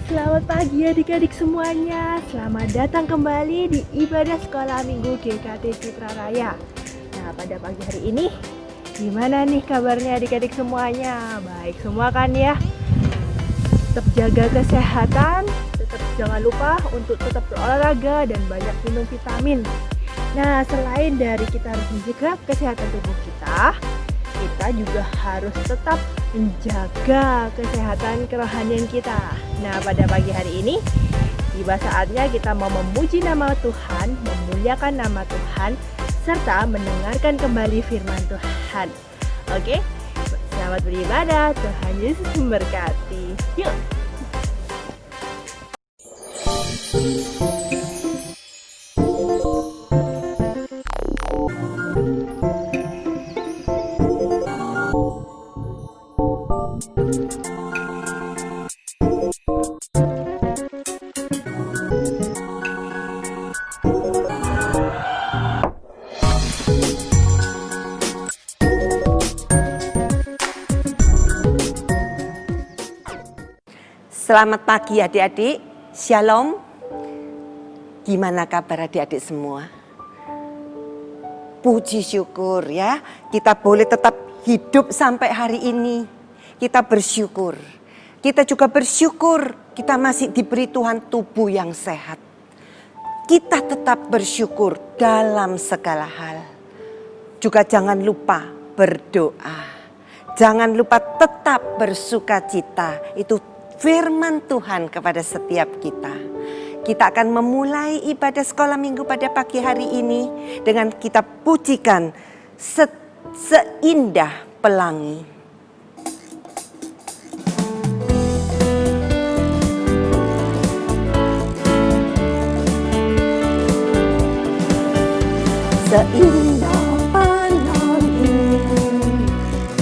Selamat pagi adik-adik semuanya. Selamat datang kembali di ibadah sekolah minggu GKT Citra Raya. Nah, pada pagi hari ini gimana nih kabarnya adik-adik semuanya? Baik semua kan ya? Tetap jaga kesehatan, tetap jangan lupa untuk tetap berolahraga dan banyak minum vitamin. Nah, selain dari kita harus menjaga kesehatan tubuh kita juga harus tetap menjaga kesehatan kerohanian kita. Nah, pada pagi hari ini tiba saatnya kita mau memuji nama Tuhan, memuliakan nama Tuhan, serta mendengarkan kembali firman Tuhan. Oke, selamat beribadah. Tuhan Yesus memberkati. Yuk. Selamat pagi adik-adik, Shalom. Gimana kabar adik-adik semua? Puji syukur ya, kita boleh tetap hidup sampai hari ini. Kita bersyukur. Kita juga bersyukur kita masih diberi Tuhan tubuh yang sehat. Kita tetap bersyukur dalam segala hal. Juga jangan lupa berdoa. Jangan lupa tetap bersukacita. Itu firman Tuhan kepada setiap kita. Kita akan memulai ibadah sekolah minggu pada pagi hari ini dengan kita pujikan seindah pelangi. Seindah pelangi,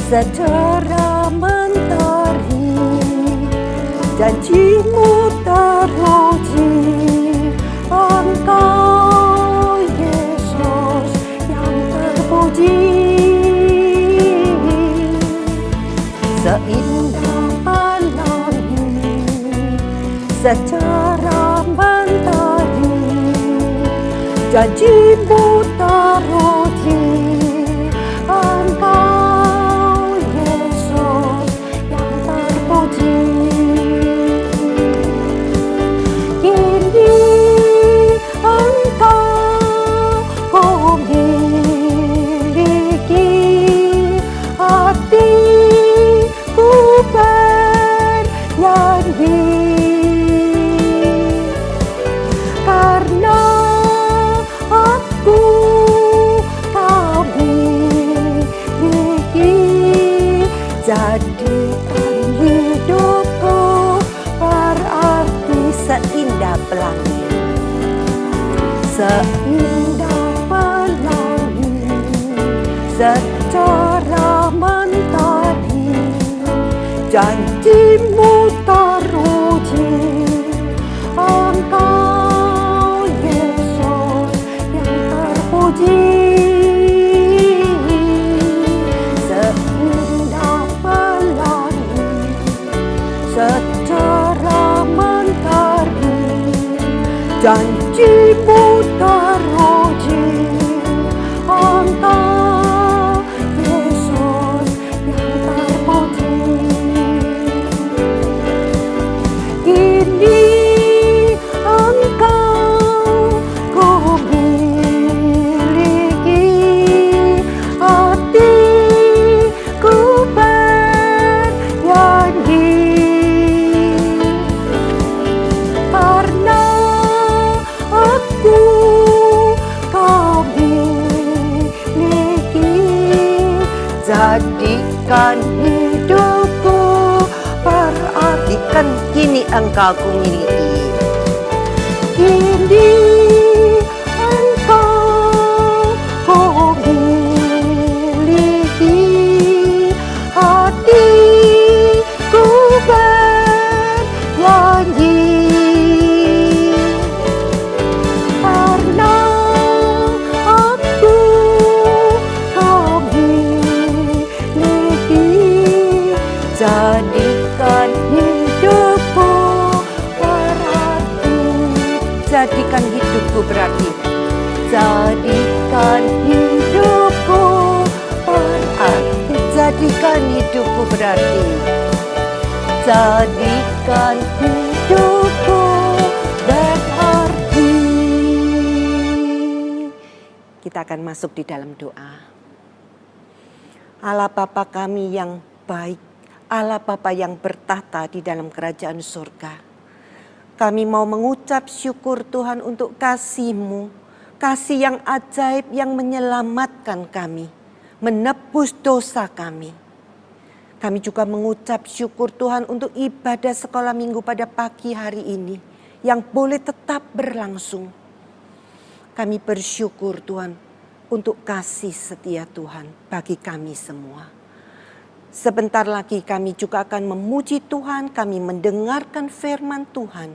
secerah mentari, janjimu teruji, Engkau Yesus yang terpuji. Seindah pelangi, secerah mentari, janjimu teruji, Engkau Yesus yang terpuji. Jadikan hidupku berarti seindah pelangi. Seindah pelangi, secerah mentari, janjimu teruji, Engkau Yesus yang terpuji. Secerah mentari, janjimu teruji, Engkau Yesus yang terpuji. Kini Engkau ku miliki, hatiku bernyanyi. Jadikan hidupku perhatikan kini Engkau ku miliki. Kini Engkau ku miliki, hatiku bernyanyi. Jadikan hidupku hidupku berarti. Jadikan hidupku berarti. Jadikan hidupku berarti. Jadikan hidupku berarti. Kita akan masuk di dalam doa. Allah Bapa kami yang baik, Allah Bapa yang bertahta di dalam kerajaan surga. Kami mau mengucap syukur Tuhan untuk kasih-Mu, kasih yang ajaib yang menyelamatkan kami, menebus dosa kami. Kami juga mengucap syukur Tuhan untuk ibadah sekolah minggu pada pagi hari ini yang boleh tetap berlangsung. Kami bersyukur Tuhan untuk kasih setia Tuhan bagi kami semua. Sebentar lagi kami juga akan memuji Tuhan, kami mendengarkan firman Tuhan.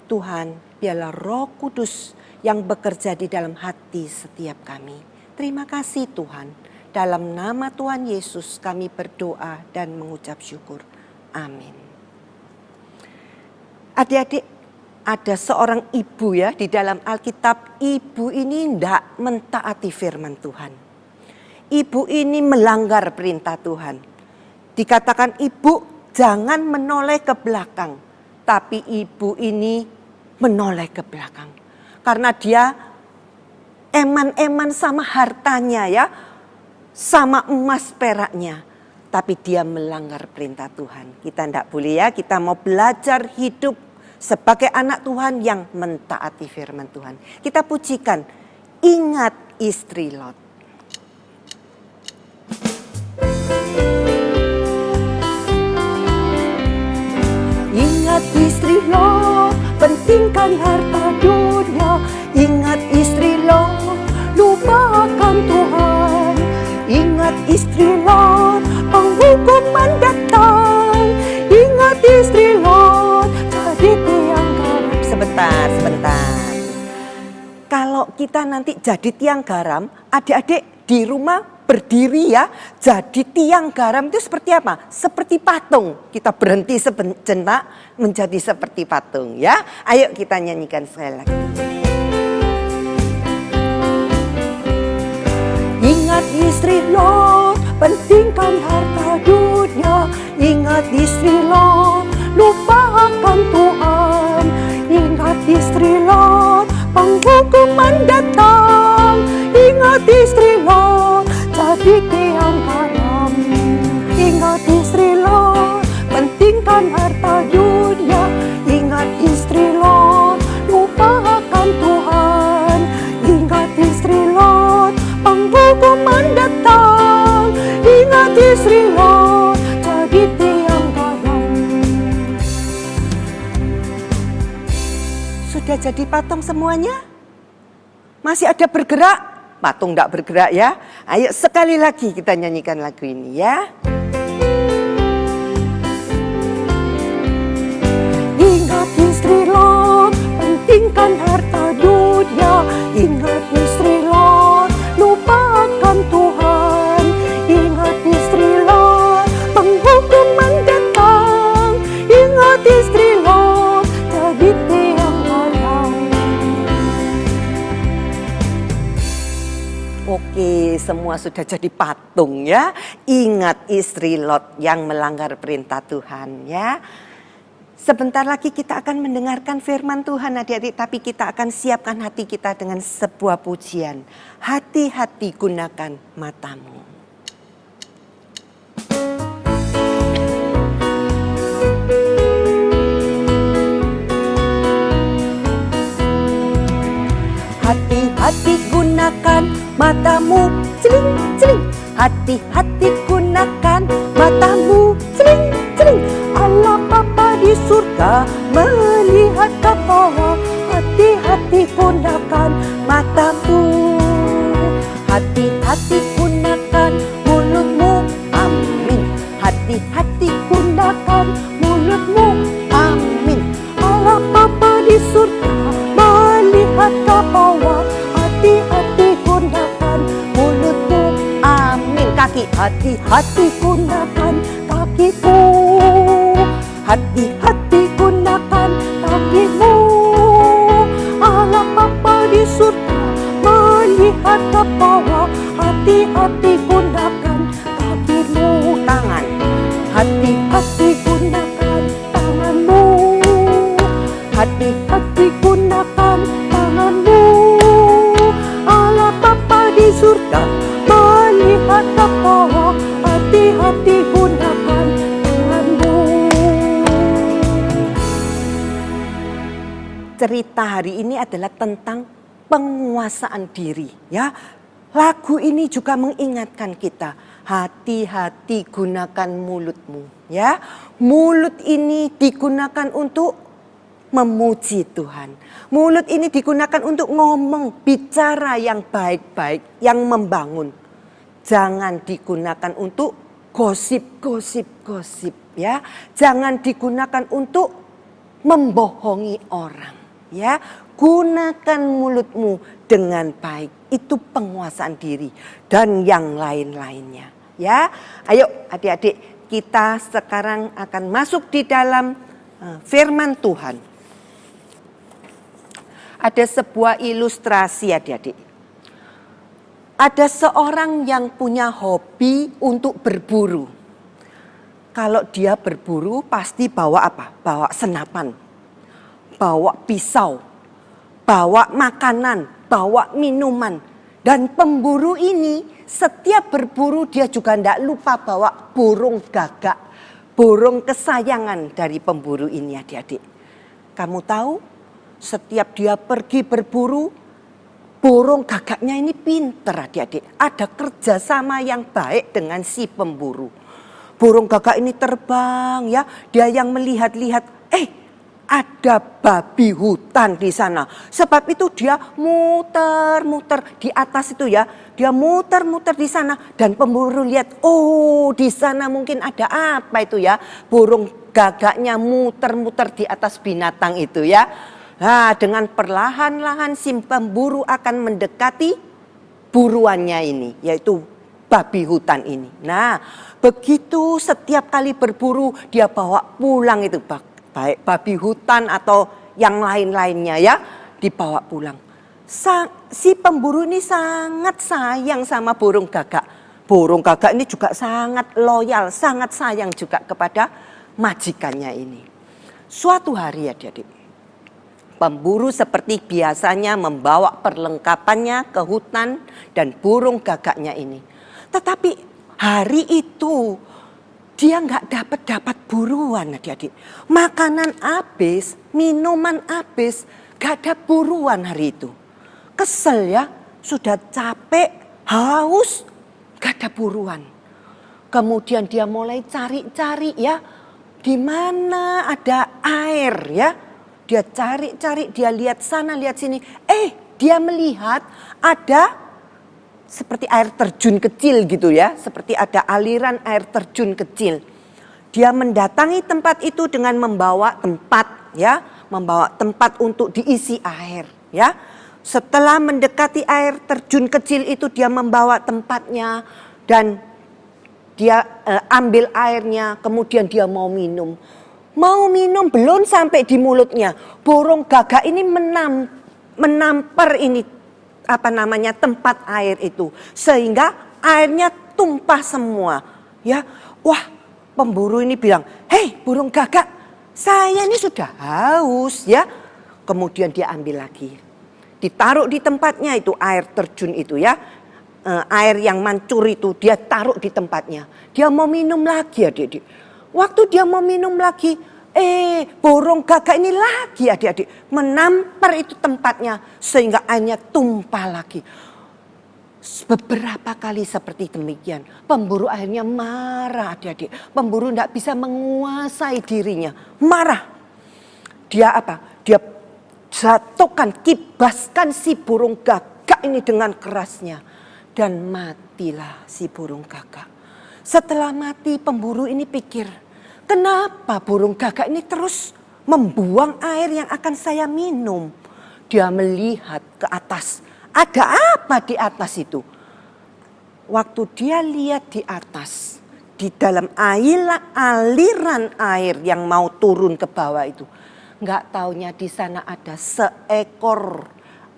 Tuhan, biarlah Roh Kudus yang bekerja di dalam hati setiap kami. Terima kasih Tuhan. Dalam nama Tuhan Yesus kami berdoa dan mengucap syukur. Amin. Adik-adik, ada seorang ibu ya di dalam Alkitab. Ibu ini tidak mentaati firman Tuhan. Ibu ini melanggar perintah Tuhan. Dikatakan ibu jangan menoleh ke belakang. Tapi ibu ini menoleh ke belakang. Karena dia eman-eman sama hartanya ya. Sama emas peraknya. Tapi dia melanggar perintah Tuhan. Kita tidak boleh ya, kita mau belajar hidup sebagai anak Tuhan yang mentaati firman Tuhan. Kita pujikan, ingat istri Lot. Ingat istri Lot, pentingkan harta dunia. Ingat istri Lot, lupakan Tuhan. Ingat istri Lot, penghukuman datang. Ingat istri Lot, jadi tiang garam. Sebentar. Kalau kita nanti jadi tiang garam, adik-adik di rumah berdiri ya. Jadi tiang garam itu seperti apa? Seperti patung. Kita berhenti sejenak menjadi seperti patung ya. Ayo kita nyanyikan sekali lagi. Ingat istri Lot, pentingkan harta dunia. Ingat istri Lot, lupakan Tuhan. Ingat istri Lot, penghukuman datang. Ingat istri Lot, jadi tiang garam. Ingat istri Lot, pentingkan harta dunia. Ingat istri Lot, lupakan Tuhan. Ingat istri Lot, penghukuman datang. Ingat istri Lot, jadi tiang garam. Sudah jadi patung semuanya? Masih ada bergerak? Patung tidak bergerak ya. Ayo sekali lagi kita nyanyikan lagu ini ya. Ingat istri Lot, pentingkan harta dunia. Ingat istri Lot, lupakan Tuhan. Ingat istri Lot, penghukuman datang. Ingat istri Lot, jadi tiang garam. Oke, semua sudah jadi patung ya. Ingat istri Lot yang melanggar perintah Tuhan ya. Sebentar lagi kita akan mendengarkan firman Tuhan adik-adik. Tapi kita akan siapkan hati kita dengan sebuah pujian. Hati-hati gunakan matamu. Hati-hati gunakan matamu, celing, celing. Hati-hati gunakan matamu, celing, celing. Allah Bapa di surga melihat ke bawah. Hati-hati gunakan matamu. Hati-hati gunakan mulutmu, amin. Hati-hati gunakan mulutmu, amin. Allah Bapa di surga melihat ke bawah. Hati-hati gunakan mulutmu, amin. Kaki, hati-hati gunakan kakimu. Hati-hati gunakan kakimu. Allah Bapa melihat ke bawah, hati-hati gunakan kakimu. Tangan, hati-hati gunakan tanganmu. Hati-hati gunakan tanganmu. Allah Bapa di surga melihat ke bawah, hati-hati gunakan tanganmu. Cerita hari ini adalah tentang penguasaan diri, ya. Lagu ini juga mengingatkan kita, hati-hati gunakan mulutmu, ya. Mulut ini digunakan untuk memuji Tuhan. Mulut ini digunakan untuk ngomong, bicara yang baik-baik, yang membangun. Jangan digunakan untuk gosip, ya. Jangan digunakan untuk membohongi orang, ya. Gunakan mulutmu dengan baik. Itu penguasaan diri dan yang lain-lainnya, ya. Ayo adik-adik, kita sekarang akan masuk di dalam firman Tuhan. Ada sebuah ilustrasi adik-adik. Ada seorang yang punya hobi untuk berburu. Kalau dia berburu pasti bawa apa? Bawa senapan, bawa pisau, bawa makanan, bawa minuman. Dan pemburu ini setiap berburu dia juga tidak lupa bawa burung gagak. Burung kesayangan dari pemburu ini adik-adik. Kamu tahu? Setiap dia pergi berburu, burung gagaknya ini pinter adik-adik. Ada kerjasama yang baik dengan si pemburu. Burung gagak ini terbang, ya. Dia yang melihat-lihat, ada babi hutan di sana. Sebab itu dia muter-muter di atas itu, ya. Dia muter-muter di sana dan pemburu lihat, oh di sana mungkin ada apa itu, ya. Burung gagaknya muter-muter di atas binatang itu, ya. Nah, dengan perlahan-lahan si pemburu akan mendekati buruannya ini, yaitu babi hutan ini. Nah, begitu setiap kali berburu dia bawa pulang itu, baik babi hutan atau yang lain-lainnya, ya, dibawa pulang. Si pemburu ini sangat sayang sama burung gagak. Burung gagak ini juga sangat loyal, sangat sayang juga kepada majikannya ini. Suatu hari adik-adik, pemburu seperti biasanya membawa perlengkapannya ke hutan dan burung gagaknya ini. Tetapi hari itu dia nggak dapat buruan adik-adik. Makanan habis, minuman habis, gak ada buruan hari itu. Kesel, ya, sudah capek, haus, gak ada buruan. Kemudian dia mulai cari-cari, ya, di mana ada air, ya. Dia cari-cari, dia lihat sana, lihat sini. Dia melihat ada seperti air terjun kecil gitu, ya. Seperti ada aliran air terjun kecil. Dia mendatangi tempat itu dengan membawa tempat, ya. Membawa tempat untuk diisi air, ya. Setelah mendekati air terjun kecil itu dia membawa tempatnya dan dia ambil airnya, kemudian dia mau minum. Mau minum belum sampai di mulutnya, burung gagak ini menampar ini tempat air itu sehingga airnya tumpah semua, ya. Wah, pemburu ini bilang, "Hei, burung gagak, saya ini sudah haus, ya." Kemudian dia ambil lagi, ditaruh di tempatnya itu air terjun itu, ya. Air yang mancur itu dia taruh di tempatnya. Dia mau minum lagi adik-adik. Waktu dia mau minum lagi, burung gagak ini lagi adik-adik menampar itu tempatnya sehingga airnya tumpah lagi. Beberapa kali seperti demikian. Pemburu akhirnya marah adik-adik. Pemburu tidak bisa menguasai dirinya. Marah. Dia apa? Dia jatuhkan, kibaskan si burung gagak ini dengan kerasnya. Dan matilah si burung gagak. Setelah mati pemburu ini pikir, kenapa burung gagak ini terus membuang air yang akan saya minum? Dia melihat ke atas. Ada apa di atas itu? Waktu dia lihat di atas, di dalam aliran air yang mau turun ke bawah itu, nggak taunya di sana ada seekor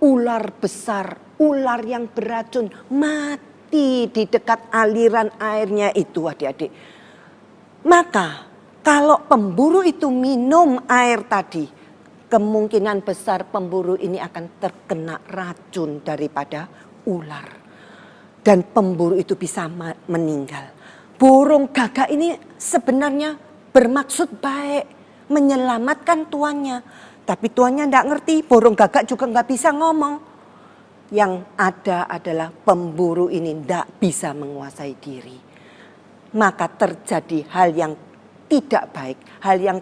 ular besar, ular yang beracun mati di dekat aliran airnya itu adik-adik. Maka kalau pemburu itu minum air tadi, kemungkinan besar pemburu ini akan terkena racun daripada ular. Dan pemburu itu bisa meninggal. Burung gagak ini sebenarnya bermaksud baik, menyelamatkan tuannya. Tapi tuannya tidak ngerti, burung gagak juga nggak bisa ngomong. Yang ada adalah pemburu ini tidak bisa menguasai diri. Maka terjadi hal yang tidak baik, hal yang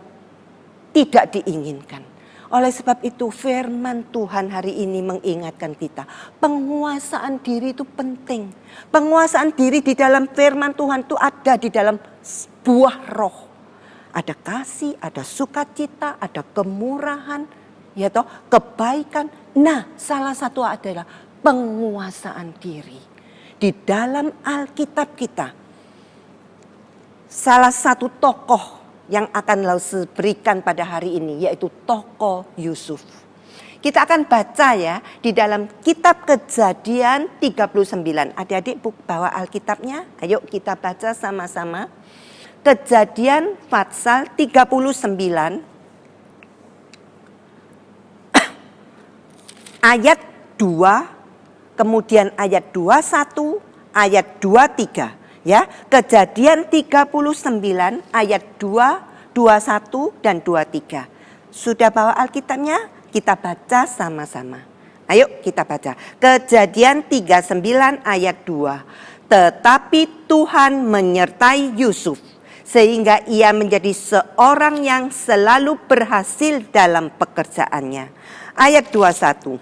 tidak diinginkan. Oleh sebab itu firman Tuhan hari ini mengingatkan kita, penguasaan diri itu penting. Penguasaan diri di dalam firman Tuhan itu ada di dalam buah roh. Ada kasih, ada sukacita, ada kemurahan, ya toh, kebaikan. Nah, salah satu adalah penguasaan diri. Di dalam Alkitab kita, salah satu tokoh yang akan Lause berikan pada hari ini yaitu tokoh Yusuf. Kita akan baca ya di dalam kitab Kejadian 39. Adik-adik bawa Alkitabnya, ayo kita baca sama-sama. Kejadian pasal 39 ayat 2, kemudian ayat 21, ayat 23. Ya, Kejadian 39 ayat 2, 21 dan 23. Sudah bawa Alkitabnya? Kita baca sama-sama. Ayo kita baca. Kejadian 39 ayat 2. Tetapi Tuhan menyertai Yusuf sehingga ia menjadi seorang yang selalu berhasil dalam pekerjaannya. Ayat 21.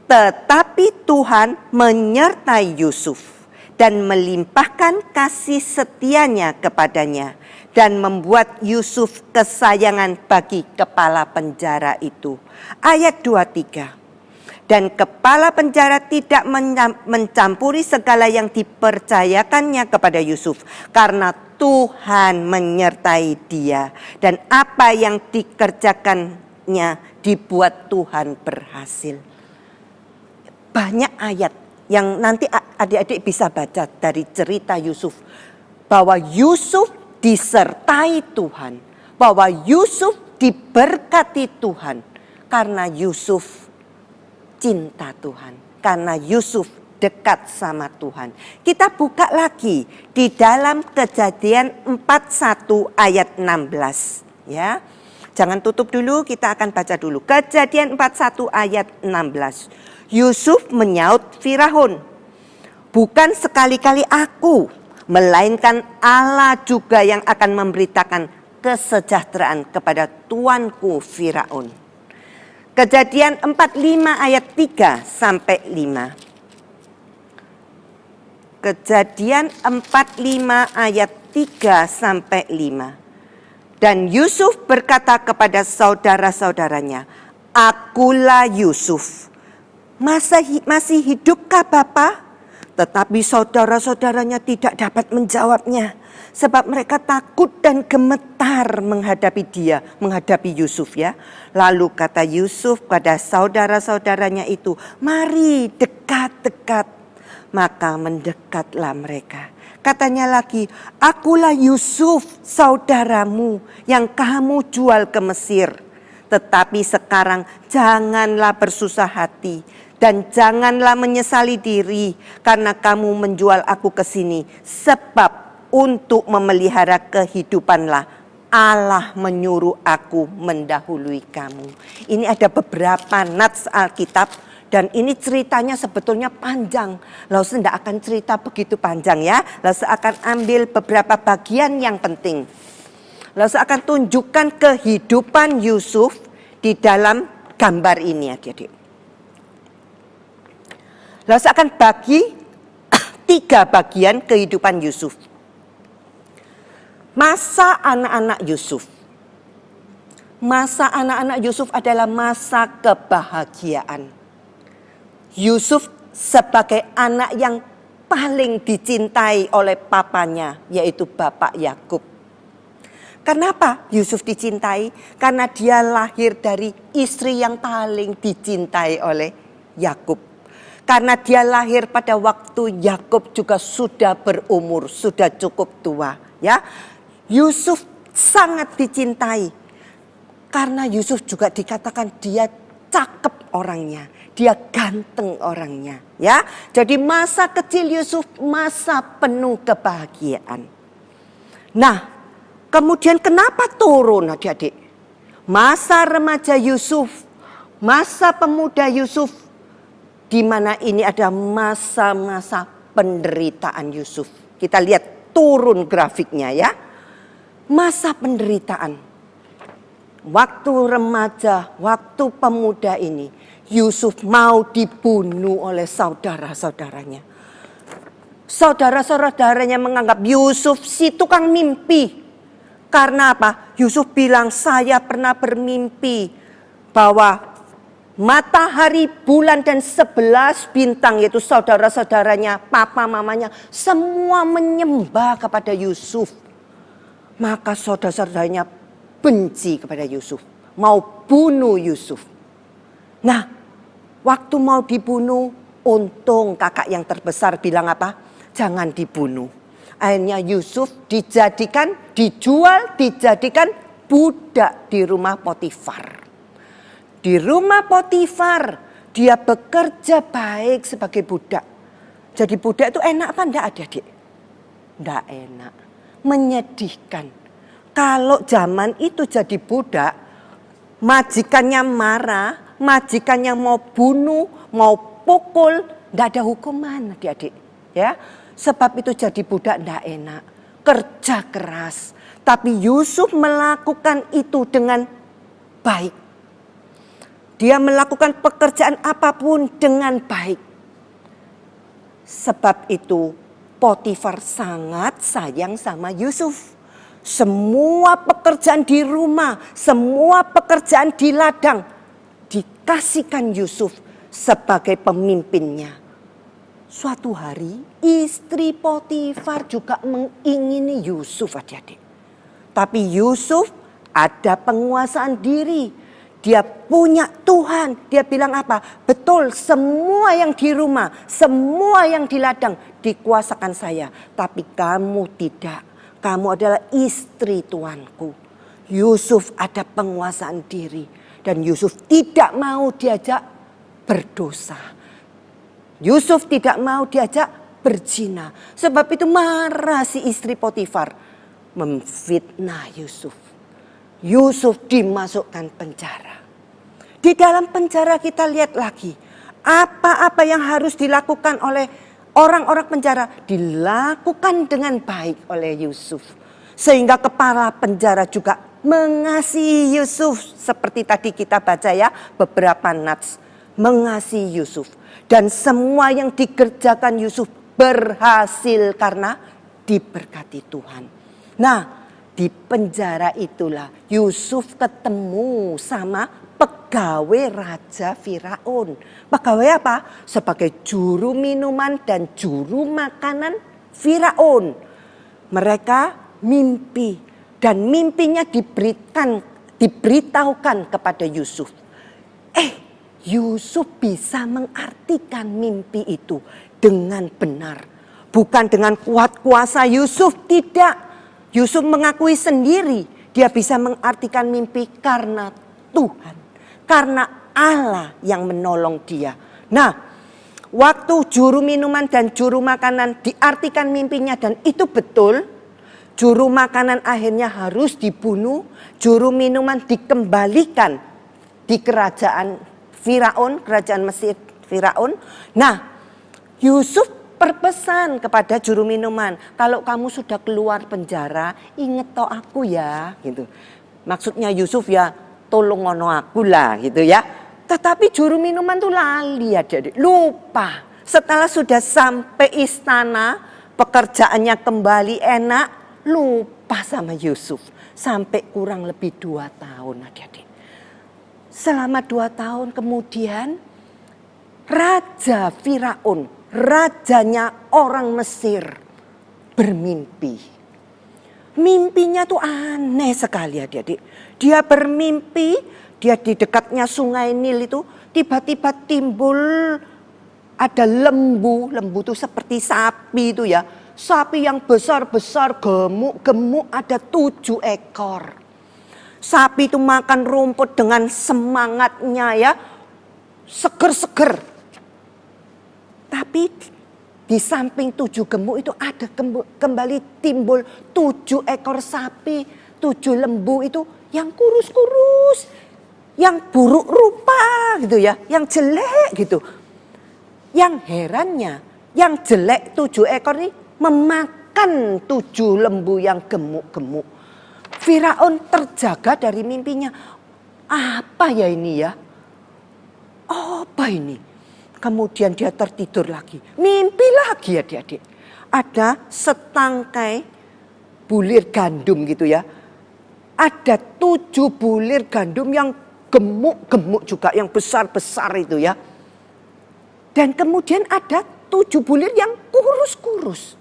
Tetapi Tuhan menyertai Yusuf dan melimpahkan kasih setianya kepadanya dan membuat Yusuf kesayangan bagi kepala penjara itu. Ayat 23. Dan kepala penjara tidak mencampuri segala yang dipercayakannya kepada Yusuf karena Tuhan menyertai dia dan apa yang dikerjakannya dibuat Tuhan berhasil. Banyak ayat yang nanti adik-adik bisa baca dari cerita Yusuf. Bahwa Yusuf disertai Tuhan. Bahwa Yusuf diberkati Tuhan. Karena Yusuf cinta Tuhan. Karena Yusuf dekat sama Tuhan. Kita buka lagi di dalam Kejadian 41 ayat 16. Ya. Jangan tutup dulu, kita akan baca dulu. Kejadian 41 ayat 16. Yusuf menyaut Firaun, bukan sekali-kali aku, melainkan Allah juga yang akan memberitakan kesejahteraan kepada tuanku Firaun. Kejadian 45 ayat 3 sampai 5. Kejadian 45 ayat 3 sampai 5. Dan Yusuf berkata kepada saudara-saudaranya, akulah Yusuf. Masih hidupkah Bapa? Tetapi saudara-saudaranya tidak dapat menjawabnya. Sebab mereka takut dan gemetar menghadapi dia, menghadapi Yusuf ya. Lalu kata Yusuf pada saudara-saudaranya itu, mari dekat-dekat. Maka mendekatlah mereka. Katanya lagi, akulah Yusuf saudaramu yang kamu jual ke Mesir. Tetapi sekarang janganlah bersusah hati dan janganlah menyesali diri karena kamu menjual aku ke sini. Sebab untuk memelihara kehidupanlah Allah menyuruh aku mendahului kamu. Ini ada beberapa nats Alkitab dan ini ceritanya sebetulnya panjang. Lause tidak akan cerita begitu panjang ya. Lause akan ambil beberapa bagian yang penting. Lause akan tunjukkan kehidupan Yusuf di dalam gambar ini adik-adik. Lause akan bagi 3 bagian kehidupan Yusuf. Masa anak-anak Yusuf. Masa anak-anak Yusuf adalah masa kebahagiaan. Yusuf sebagai anak yang paling dicintai oleh papanya, yaitu Bapak Yakub. Kenapa Yusuf dicintai? Karena dia lahir dari istri yang paling dicintai oleh Yakub. Karena dia lahir pada waktu Yakub juga sudah berumur, sudah cukup tua, ya. Yusuf sangat dicintai. Karena Yusuf juga dikatakan dia cakep orangnya, dia ganteng orangnya, ya. Jadi masa kecil Yusuf masa penuh kebahagiaan. Nah, kemudian kenapa turun adik-adik? Masa remaja Yusuf, masa pemuda Yusuf, di mana ini ada masa-masa penderitaan Yusuf. Kita lihat turun grafiknya ya. Masa penderitaan. Waktu remaja, waktu pemuda ini, Yusuf mau dibunuh oleh saudara-saudaranya. Saudara-saudaranya menganggap Yusuf si tukang mimpi. Karena apa? Yusuf bilang, saya pernah bermimpi bahwa matahari, bulan, dan 11 bintang, yaitu saudara-saudaranya, papa, mamanya, semua menyembah kepada Yusuf. Maka saudara-saudaranya benci kepada Yusuf, mau bunuh Yusuf. Nah, waktu mau dibunuh, untung kakak yang terbesar bilang apa? Jangan dibunuh. Akhirnya Yusuf dijual, dijadikan budak di rumah Potifar. Di rumah Potifar dia bekerja baik sebagai budak. Jadi budak itu enak apa enggak adik-adik? Enggak enak, menyedihkan. Kalau zaman itu jadi budak, majikannya marah, majikannya mau bunuh, mau pukul, enggak ada hukuman adik-adik. Ya, sebab itu jadi budak enggak enak, kerja keras. Tapi Yusuf melakukan itu dengan baik. Dia melakukan pekerjaan apapun dengan baik. Sebab itu Potifar sangat sayang sama Yusuf. Semua pekerjaan di rumah, semua pekerjaan di ladang dikasihkan Yusuf sebagai pemimpinnya. Suatu hari istri Potifar juga mengingini Yusuf adik-adik. Tapi Yusuf ada penguasaan diri. Dia punya Tuhan. Dia bilang apa? Betul, semua yang di rumah, semua yang di ladang dikuasakan saya. Tapi kamu tidak. Kamu adalah istri tuanku. Yusuf ada penguasaan diri. Dan Yusuf tidak mau diajak berdosa. Yusuf tidak mau diajak berzina. Sebab itu marah si istri Potifar. Memfitnah Yusuf. Yusuf dimasukkan penjara. Di dalam penjara kita lihat lagi. Apa-apa yang harus dilakukan oleh orang-orang penjara dilakukan dengan baik oleh Yusuf. Sehingga kepala penjara juga mengasihi Yusuf. Seperti tadi kita baca ya beberapa nats. Mengasihi Yusuf. Dan semua yang dikerjakan Yusuf berhasil karena diberkati Tuhan. Nah, di penjara itulah Yusuf ketemu sama pegawai Raja Firaun. Pegawai apa? Sebagai juru minuman dan juru makanan Firaun. Mereka mimpi dan mimpinya diberitahukan kepada Yusuf. Yusuf bisa mengartikan mimpi itu dengan benar. Bukan dengan kuat kuasa Yusuf, tidak. Yusuf mengakui sendiri dia bisa mengartikan mimpi karena Tuhan. Karena Allah yang menolong dia. Nah, waktu juru minuman dan juru makanan diartikan mimpinya dan itu betul. Juru makanan akhirnya harus dibunuh. Juru minuman dikembalikan di kerajaan Firaun, kerajaan Mesir Firaun. Nah, Yusuf berpesan kepada juru minuman, kalau kamu sudah keluar penjara, inget toh aku ya, gitu. Maksudnya Yusuf ya, tolong ngono aku lah, gitu ya. Tetapi juru minuman tuh lali ya, lupa. Setelah sudah sampai istana, pekerjaannya kembali enak, lupa sama Yusuf. Sampai kurang lebih 2 tahun adik-adik. Selama 2 tahun kemudian, Raja Firaun, rajanya orang Mesir, bermimpi. Mimpinya tuh aneh sekali adik-adik. Dia bermimpi, dia di dekatnya sungai Nil itu tiba-tiba timbul ada lembu. Lembu itu seperti sapi itu ya. Sapi yang besar-besar, gemuk-gemuk, ada 7 ekor. Sapi itu makan rumput dengan semangatnya ya. Seger-seger. Tapi di samping 7 gemuk itu ada kembali timbul 7 ekor sapi, 7 lembu itu yang kurus-kurus, yang buruk rupa gitu ya, yang jelek gitu. Yang herannya, yang jelek 7 ekor ini memakan 7 lembu yang gemuk-gemuk. Firaun terjaga dari mimpinya. Apa ya ini ya? Apa ini? Kemudian dia tertidur lagi. Mimpi lagi adik-adik. Ada setangkai bulir gandum gitu ya. Ada 7 bulir gandum yang gemuk-gemuk juga. Yang besar-besar itu ya. Dan kemudian ada 7 bulir yang kurus-kurus.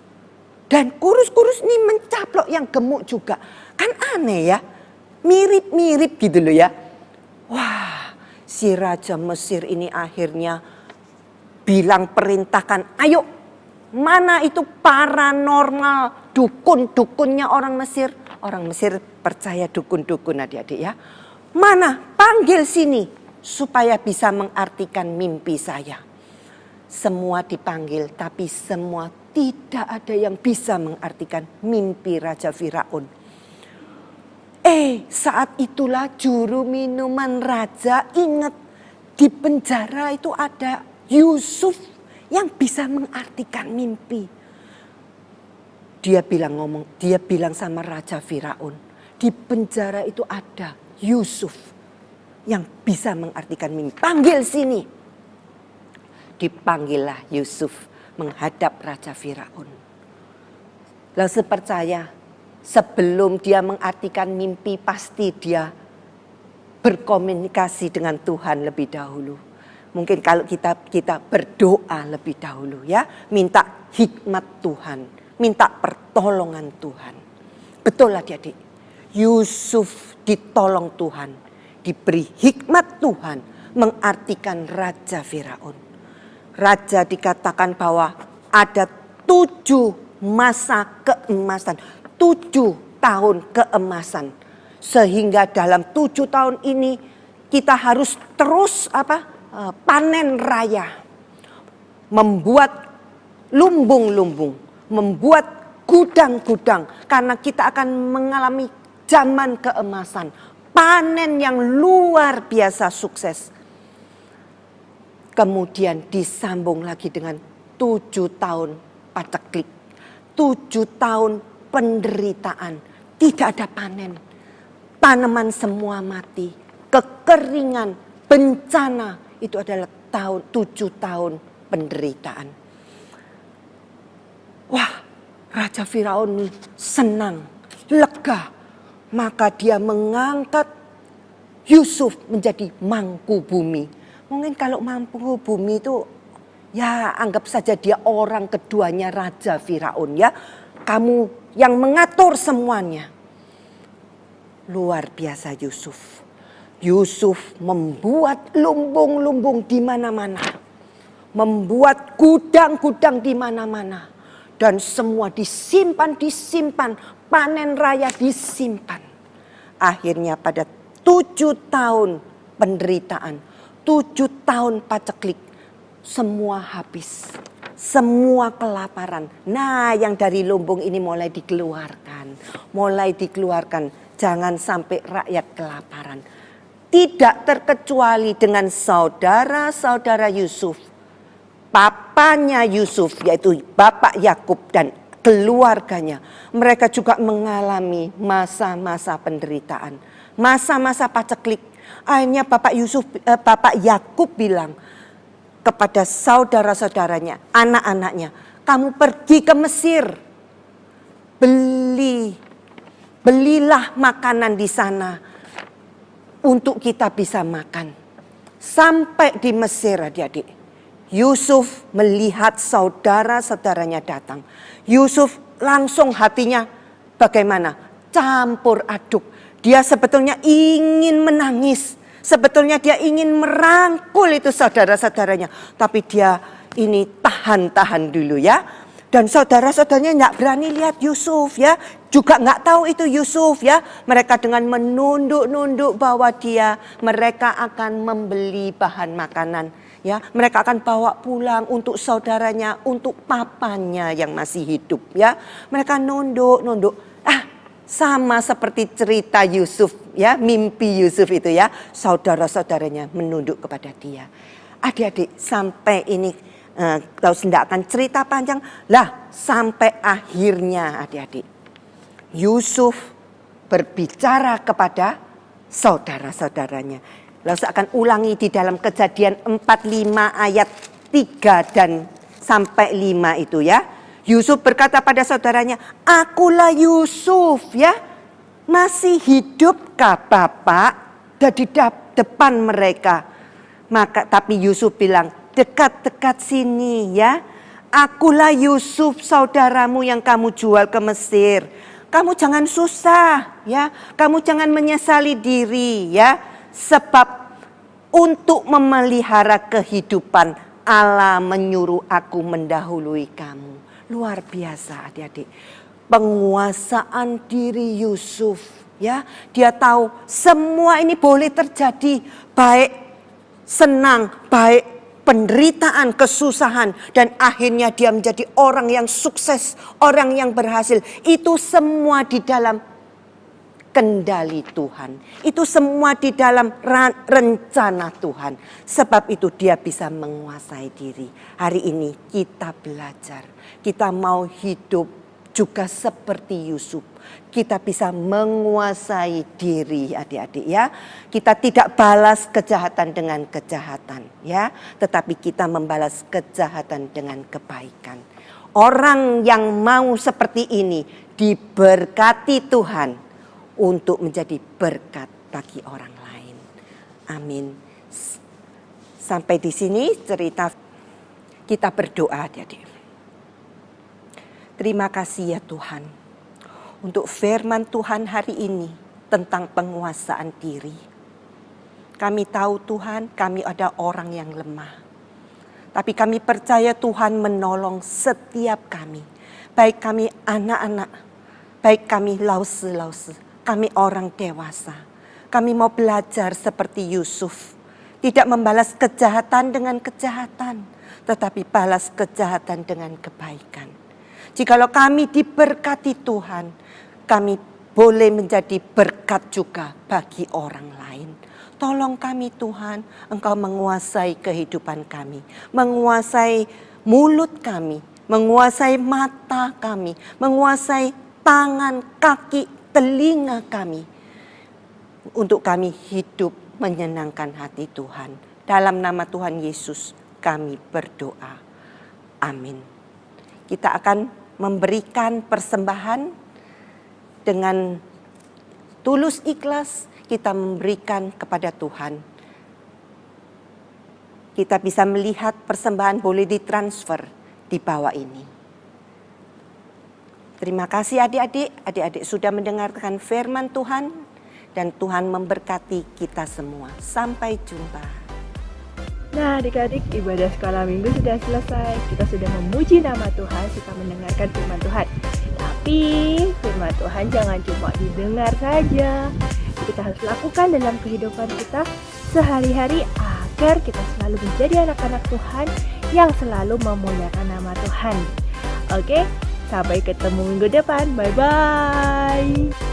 Dan kurus-kurus ini mencaplok yang gemuk juga. Kan aneh ya. Mirip-mirip gitu loh ya. Wah, si Raja Mesir ini akhirnya bilang, perintahkan, ayo, mana itu paranormal, dukun-dukunnya orang Mesir. Orang Mesir percaya dukun-dukun adik-adik ya. Mana, panggil sini supaya bisa mengartikan mimpi saya. Semua dipanggil tapi semua tidak ada yang bisa mengartikan mimpi Raja Firaun. Saat itulah juru minuman raja ingat di penjara itu ada Yusuf yang bisa mengartikan mimpi. Dia bilang sama Raja Firaun, di penjara itu ada Yusuf yang bisa mengartikan mimpi. Panggil sini. Dipanggillah Yusuf menghadap Raja Firaun. Lalu percaya, sebelum dia mengartikan mimpi pasti dia berkomunikasi dengan Tuhan lebih dahulu. Mungkin kalau kita berdoa lebih dahulu ya. Minta hikmat Tuhan. Minta pertolongan Tuhan. Betul adik-adik. Yusuf ditolong Tuhan. Diberi hikmat Tuhan. Mengartikan Raja Firaun. Raja dikatakan bahwa ada 7 masa keemasan. 7 tahun keemasan. Sehingga dalam 7 tahun ini kita harus terus panen raya, membuat lumbung-lumbung, membuat gudang-gudang, karena kita akan mengalami zaman keemasan, panen yang luar biasa sukses. Kemudian disambung lagi dengan 7 tahun paceklik, 7 tahun penderitaan, tidak ada panen, tanaman semua mati, kekeringan, bencana. Itu adalah 7 tahun penderitaan. Wah, Raja Firaun senang, lega. Maka dia mengangkat Yusuf menjadi mangku bumi. Mungkin kalau mangku bumi itu ya anggap saja dia orang keduanya Raja Firaun ya. Kamu yang mengatur semuanya. Luar biasa Yusuf. Yusuf membuat lumbung-lumbung di mana-mana. Membuat gudang-gudang di mana-mana. Dan semua disimpan. Panen raya disimpan. Akhirnya pada 7 tahun penderitaan. 7 tahun paceklik. Semua habis. Semua kelaparan. Nah, yang dari lumbung ini mulai dikeluarkan. Jangan sampai rakyat kelaparan. Tidak terkecuali dengan saudara-saudara Yusuf. Papanya Yusuf yaitu Bapak Yakub dan keluarganya. Mereka juga mengalami masa-masa penderitaan. Masa-masa paceklik. Akhirnya Bapak Yakub bilang kepada saudara-saudaranya, anak-anaknya, kamu pergi ke Mesir. Belilah makanan di sana. Untuk kita bisa makan. Sampai di Mesir adik-adik. Yusuf melihat saudara-saudaranya datang. Yusuf langsung hatinya bagaimana? Campur aduk. Dia sebetulnya ingin menangis. Sebetulnya dia ingin merangkul itu saudara-saudaranya. Tapi dia ini tahan-tahan dulu ya. Dan saudara-saudaranya nggak berani lihat Yusuf ya. Juga nggak tahu itu Yusuf ya. Mereka dengan menunduk-nunduk bahwa mereka akan membeli bahan makanan. Ya, mereka akan bawa pulang untuk saudaranya, untuk papanya yang masih hidup ya. Mereka nunduk-nunduk. Sama seperti cerita Yusuf ya, mimpi Yusuf itu ya. Saudara-saudaranya menunduk kepada dia. Adik-adik, sampai ini kalau tidak akan cerita panjang lah, sampai akhirnya adik-adik Yusuf berbicara kepada saudara-saudaranya. Lalu saya akan ulangi di dalam Kejadian 45 ayat 3 dan sampai 5 itu ya. Yusuf berkata pada saudaranya, akulah Yusuf ya. Masih hidupkah Bapak? Di depan mereka. Tapi Yusuf bilang, dekat-dekat sini ya. Akulah Yusuf saudaramu yang kamu jual ke Mesir. Kamu jangan susah ya. Kamu jangan menyesali diri ya. Sebab untuk memelihara kehidupan Allah menyuruh aku mendahului kamu. Luar biasa adik-adik. Penguasaan diri Yusuf ya. Dia tahu semua ini boleh terjadi. Baik senang, baik penderitaan, kesusahan. Dan akhirnya dia menjadi orang yang sukses, orang yang berhasil. Itu semua di dalam kendali Tuhan. Itu semua di dalam rencana Tuhan. Sebab itu dia bisa menguasai diri. Hari ini kita belajar. Kita mau hidup juga seperti Yusuf. Kita bisa menguasai diri adik-adik ya. Kita tidak balas kejahatan dengan kejahatan ya. Tetapi kita membalas kejahatan dengan kebaikan. Orang yang mau seperti ini diberkati Tuhan untuk menjadi berkat bagi orang lain. Amin. Sampai di sini cerita, kita berdoa adik-adik. Terima kasih ya Tuhan untuk firman Tuhan hari ini tentang penguasaan diri. Kami tahu Tuhan, kami ada orang yang lemah. Tapi kami percaya Tuhan menolong setiap kami. Baik kami anak-anak, baik kami lause-lause, kami orang dewasa. Kami mau belajar seperti Yusuf. Tidak membalas kejahatan dengan kejahatan, tetapi balas kejahatan dengan kebaikan. Jikalau kami diberkati Tuhan, kami boleh menjadi berkat juga bagi orang lain. Tolong kami Tuhan, Engkau menguasai kehidupan kami, menguasai mulut kami, menguasai mata kami, menguasai tangan, kaki, telinga kami. Untuk kami hidup menyenangkan hati Tuhan. Dalam nama Tuhan Yesus kami berdoa. Amin. Kita akan memberikan persembahan dengan tulus ikhlas, kita memberikan kepada Tuhan. Kita bisa melihat persembahan boleh ditransfer di bawah ini. Terima kasih adik-adik sudah mendengarkan firman Tuhan dan Tuhan memberkati kita semua. Sampai jumpa. Nah adik-adik, ibadah sekolah minggu sudah selesai. Kita sudah memuji nama Tuhan, kita mendengarkan firman Tuhan. Tapi firman Tuhan jangan cuma didengar saja. Kita harus lakukan dalam kehidupan kita sehari-hari agar kita selalu menjadi anak-anak Tuhan yang selalu memuliakan nama Tuhan. Oke, sampai ketemu minggu depan. Bye-bye.